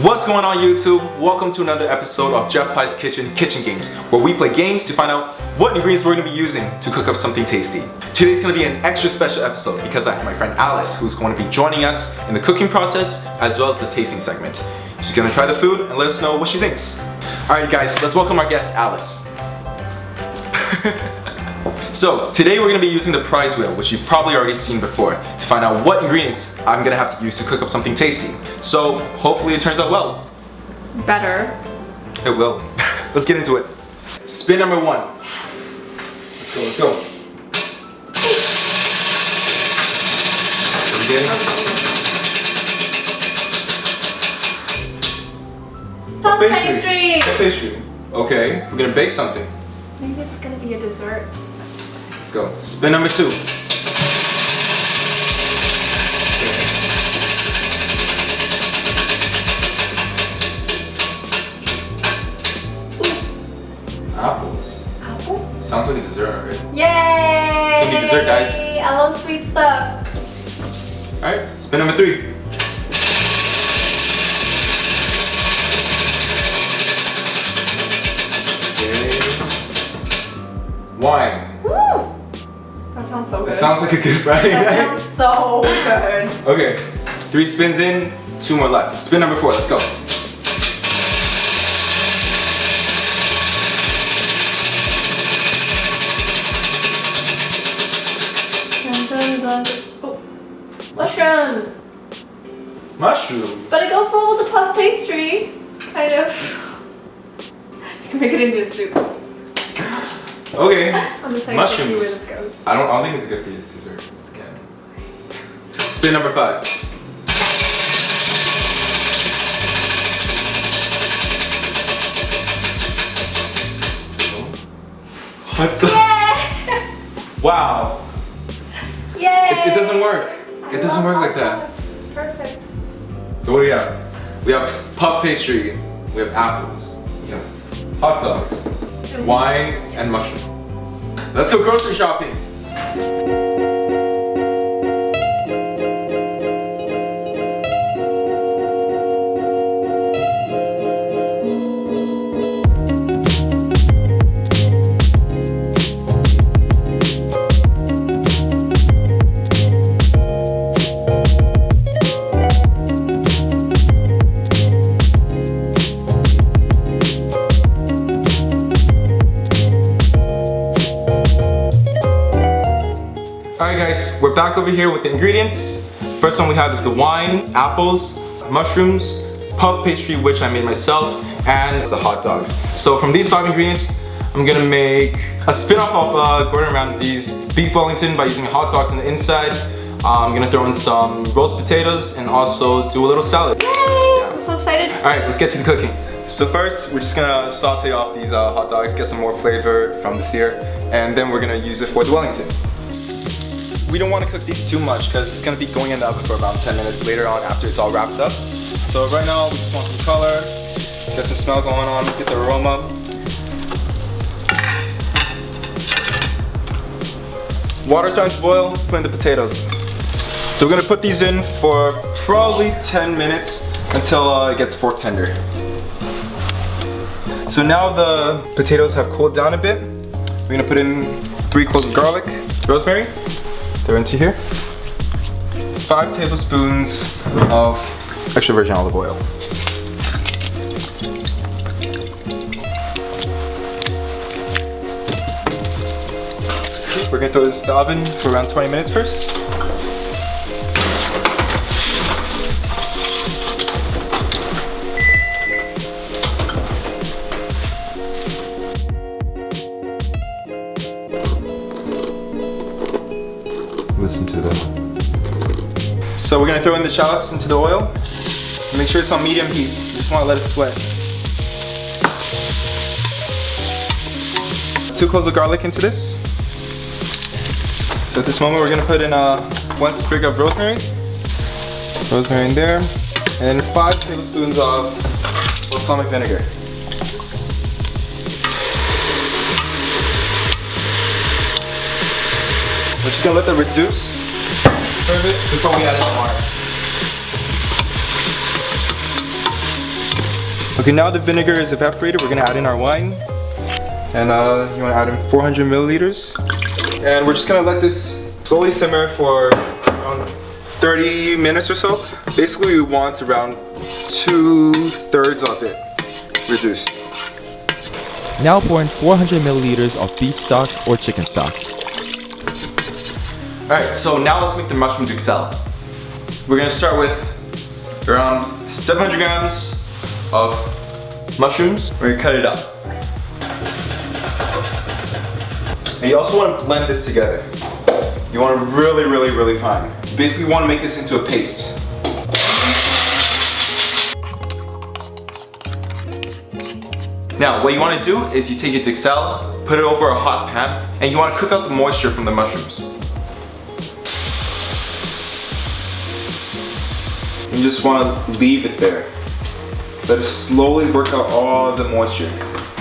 What's going on YouTube? Welcome to another episode of Jeff Pie's Kitchen Games, where we play games to find out what ingredients we're going to be using to cook up something tasty. Today's going to be an extra special episode because I have my friend Alice who's going to be joining us in the cooking process as well as the tasting segment. She's going to try the food and let us know what she thinks. Alright guys, let's welcome our guest Alice. So today we're going to be using the prize wheel, which you've probably already seen before, to find out what ingredients I'm going to have to use to cook up something tasty. So hopefully it turns out well. Better. It will. Let's get into it. Spin number 1. Let's go. Okay. Puff pastry. Puff pastry. Okay, we're going to bake something. Maybe it's going to be a dessert. Let's go. Spin number 2. Apples. Apple? Sounds like a dessert, right? Yay! It's gonna be dessert, guys. I love sweet stuff. Alright, spin number 3. Okay. Wine. Woo! That sounds so good. It sounds like a good Friday night. That sounds so good. Okay, 3 spins in, 2 more left. Spin number 4, let's go. Oh. Mushrooms! Mushrooms. But it goes well with the puff pastry. Kind of. You can make it into a soup. Okay. I'm just Mushrooms. to see where this goes. I don't think it's gonna be a dessert. Yeah. Spin number 5. What the? Yeah! Wow. Yay! It doesn't work. It doesn't work like that. It's perfect. So what do we have? We have puff pastry, we have apples, we have hot dogs, wine, and mushroom. Let's go grocery shopping. Alright guys, we're back over here with the ingredients. First one we have is the wine, apples, mushrooms, puff pastry which I made myself, and the hot dogs. So from these 5 ingredients, I'm gonna make a spin-off of Gordon Ramsay's beef Wellington by using hot dogs on the inside. I'm gonna throw in some roast potatoes and also do a little salad. Yay! I'm so excited. Alright, let's get to the cooking. So first, we're just gonna saute off these hot dogs, get some more flavor from this here, and then we're gonna use it for the Wellington. We don't want to cook these too much because it's going to be going in the oven for about 10 minutes later on after it's all wrapped up. So right now we just want some color, get some smell going on, get the aroma. Water's starting to boil, let's put in the potatoes. So we're going to put these in for probably 10 minutes until it gets fork tender. So now the potatoes have cooled down a bit. We're going to put in 3 cloves of garlic, rosemary. They're into here. 5 tablespoons of extra virgin olive oil. We're gonna throw this in the oven for around 20 minutes first. Listen to that. So we're gonna throw in the shallots into the oil. Make sure it's on medium heat. You just wanna let it sweat. 2 cloves of garlic into this. So at this moment we're gonna put in 1 sprig of rosemary. Rosemary in there. And 5 tablespoons of balsamic vinegar. We're just gonna let that reduce for a bit before we add in the water. Okay, now the vinegar is evaporated, we're gonna add in our wine. And you wanna add in 400 milliliters. And we're just gonna let this slowly simmer for around 30 minutes or so. Basically, we want around 2/3 of it reduced. Now pour in 400 milliliters of beef stock or chicken stock. Alright, so now let's make the mushroom duxelle. We're gonna start with around 700 grams of mushrooms. We're gonna cut it up. And you also want to blend this together. You want to really fine. You basically want to make this into a paste. Now, what you want to do is you take your duxelle, put it over a hot pan, and you want to cook out the moisture from the mushrooms. You just want to leave it there. Let it slowly work out all the moisture.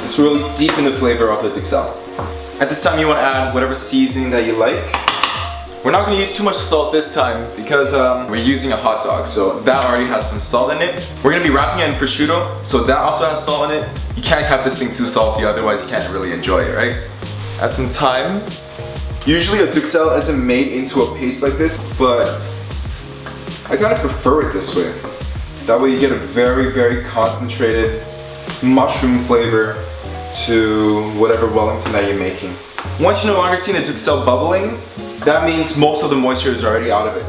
This will really deepen the flavor of the duxelle. At this time, you want to add whatever seasoning that you like. We're not going to use too much salt this time because we're using a hot dog, so that already has some salt in it. We're going to be wrapping it in prosciutto, so that also has salt in it. You can't have this thing too salty, otherwise you can't really enjoy it, right? Add some thyme. Usually a duxelle isn't made into a paste like this, but I kind of prefer it this way. That way you get a very concentrated mushroom flavor to whatever Wellington that you're making. Once you no longer see the duxelle bubbling, that means most of the moisture is already out of it.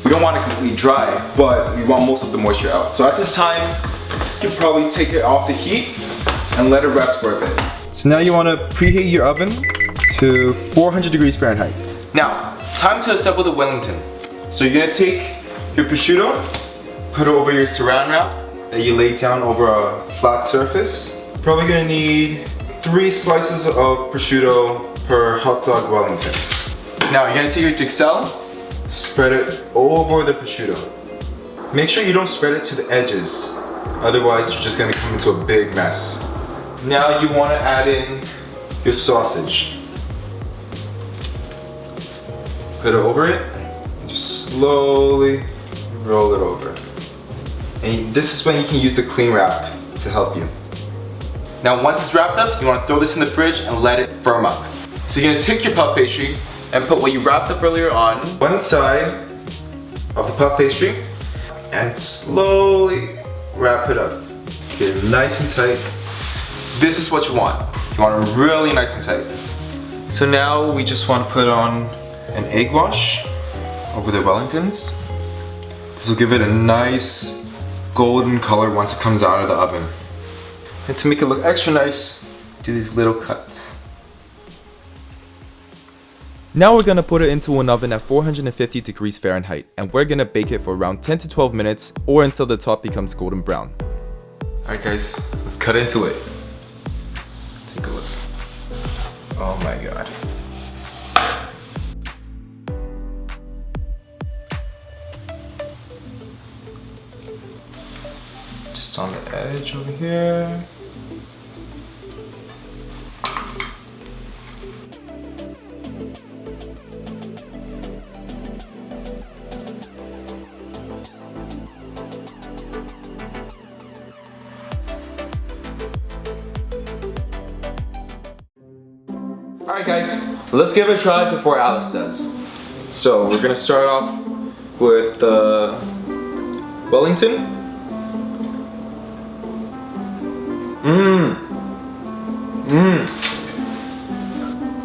We don't want it completely dry, but we want most of the moisture out. So at this time, you can probably take it off the heat and let it rest for a bit. So now you want to preheat your oven to 400 degrees Fahrenheit. Now, time to assemble the Wellington. So you're going to take your prosciutto, put it over your saran wrap that you lay down over a flat surface. Probably gonna need 3 slices of prosciutto per hot dog Wellington. Now you're gonna take your duxelle, spread it over the prosciutto. Make sure you don't spread it to the edges, otherwise you're just gonna come into a big mess. Now you wanna add in your sausage. Put it over it, and just slowly roll it over. And this is when you can use the cling wrap to help you. Now once it's wrapped up, you want to throw this in the fridge and let it firm up. So you're going to take your puff pastry and put what you wrapped up earlier on one side of the puff pastry and slowly wrap it up. Get it nice and tight. This is what you want. You want it really nice and tight. So now we just want to put on an egg wash over the Wellingtons. This will give it a nice golden color once it comes out of the oven. And to make it look extra nice, do these little cuts. Now we're gonna put it into an oven at 450 degrees Fahrenheit, and we're gonna bake it for around 10 to 12 minutes or until the top becomes golden brown. Alright guys, let's cut into it. Take a look. Oh my god. Just on the edge over here. Alright guys, let's give it a try before Alice does. So we're gonna start off with the Wellington.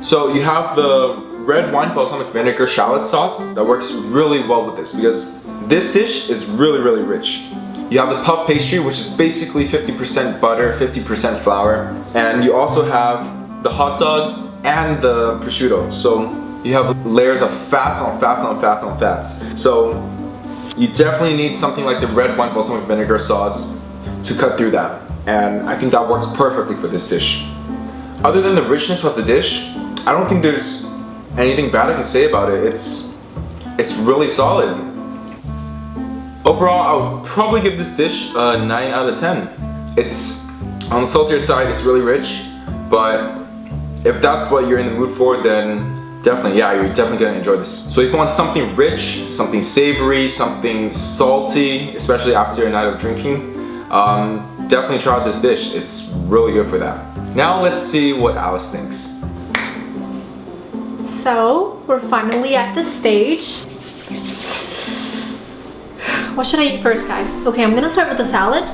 So you have the red wine balsamic vinegar shallot sauce that works really well with this because this dish is really rich. You have the puff pastry, which is basically 50% butter, 50% flour, and you also have the hot dog and the prosciutto. So you have layers of fats on fats on fats on fats. So you definitely need something like the red wine balsamic vinegar sauce to cut through that. And I think that works perfectly for this dish. Other than the richness of the dish, I don't think there's anything bad I can say about it. It's really solid. Overall, I would probably give this dish a 9 out of 10. It's on the saltier side, it's really rich, but if that's what you're in the mood for, then definitely, yeah, you're definitely gonna enjoy this. So if you want something rich, something savory, something salty, especially after a night of drinking, definitely try out this dish. It's really good for that. Now let's see what Alice thinks. So we're finally at the stage. What should I eat first, guys? Okay, I'm gonna start with the salad.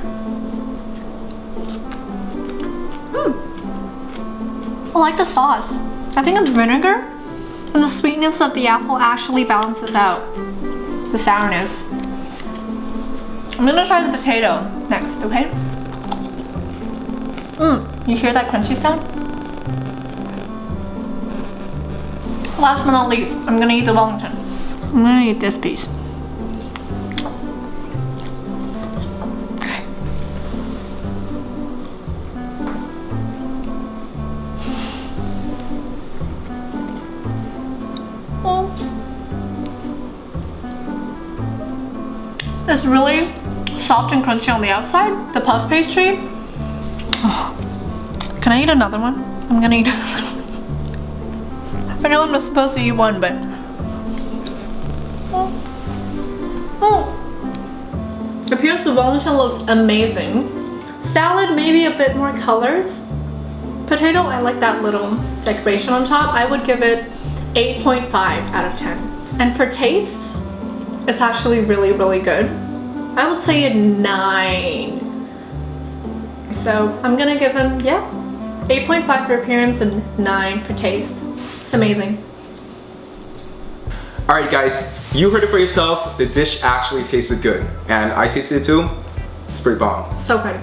I like the sauce. I think it's vinegar, and the sweetness of the apple actually balances out the sourness. I'm gonna try the potato next, okay? You hear that crunchy sound? Last but not least, I'm gonna eat the Wellington. I'm gonna eat this piece. Okay. It's really soft and crunchy on the outside, the puff pastry. Oh. Can I eat another one? I'm gonna eat another one. I know I'm not supposed to eat one, but... The appearance of Wellington looks amazing. Salad, maybe a bit more colors. Potato, I like that little decoration on top. I would give it 8.5 out of 10. And for taste, it's actually really, really good. I would say a 9. So I'm gonna give him, 8.5 for appearance and 9 for taste. It's amazing. Alright guys, you heard it for yourself. The dish actually tasted good. And I tasted it too. It's pretty bomb. So good.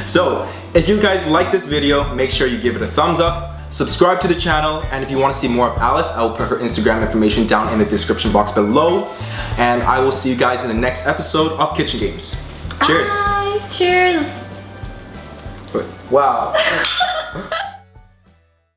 So, if you guys like this video, make sure you give it a thumbs up, subscribe to the channel, and if you want to see more of Alice, I will put her Instagram information down in the description box below. And I will see you guys in the next episode of Kitchen Games. Cheers. Bye. Cheers. Wow.